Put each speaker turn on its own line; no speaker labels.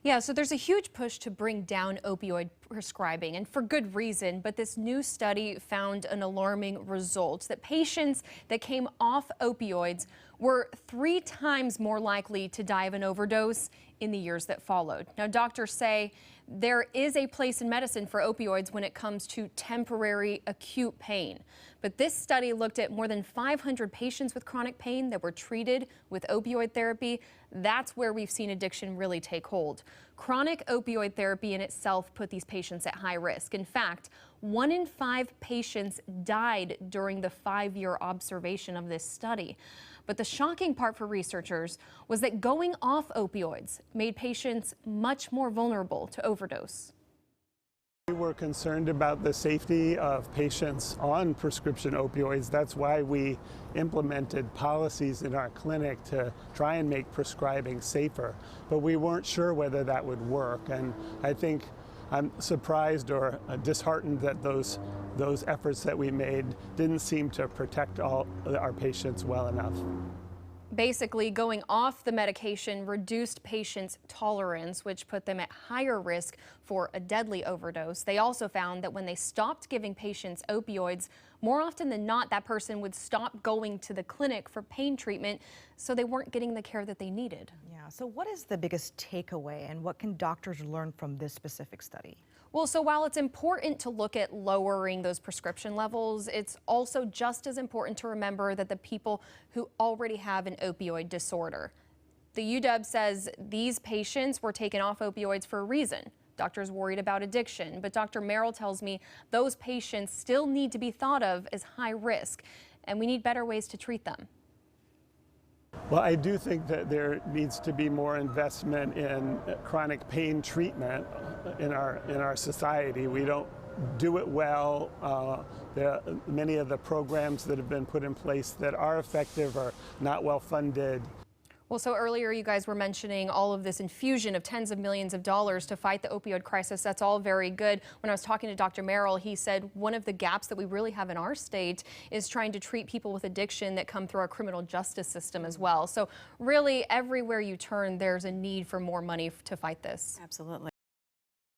Yeah, so there's a huge push to bring down opioid prescribing, and for good reason. But this new study found an alarming result that patients that came off opioids were 3 times more likely to die of an overdose in the years that followed. Now, doctors say there is a place in medicine for opioids when it comes to temporary acute pain. But this study looked at more than 500 patients with chronic pain that were treated with opioid therapy. That's where we've seen addiction really take hold. Chronic opioid therapy in itself put these patients at high risk. In fact, 1 in 5 patients died during the 5-year observation of this study. But the shocking part for researchers was that going off opioids made patients much more vulnerable to overdose.
We were concerned about the safety of patients on prescription opioids. That's why we implemented policies in our clinic to try and make prescribing safer. But we weren't sure whether that would work. And I think I'm surprised or disheartened that those efforts that we made didn't seem to protect all our patients well enough.
Basically, going off the medication reduced patients' tolerance, which put them at higher risk for a deadly overdose. They also found that when they stopped giving patients opioids, more often than not, that person would stop going to the clinic for pain treatment, so they weren't getting the care that they needed.
Yeah, so what is the biggest takeaway, and what can doctors learn from this specific study?
Well, so while it's important to look at lowering those prescription levels, it's also just as important to remember that the people who already have an opioid disorder. The UW says these patients were taken off opioids for a reason. Doctors worried about addiction, but Dr. Merrill tells me those patients still need to be thought of as high risk, and we need better ways to treat them.
Well, I do think that there needs to be more investment in chronic pain treatment in our society. We don't do it well. Many of the programs that have been put in place that are effective are not well funded.
Well, so earlier you guys were mentioning all of this infusion of tens of millions of dollars to fight the opioid crisis. That's all very good. When I was talking to Dr. Merrill, he said one of the gaps that we really have in our state is trying to treat people with addiction that come through our criminal justice system as well. So really, everywhere you turn, there's a need for more money to fight this.
Absolutely.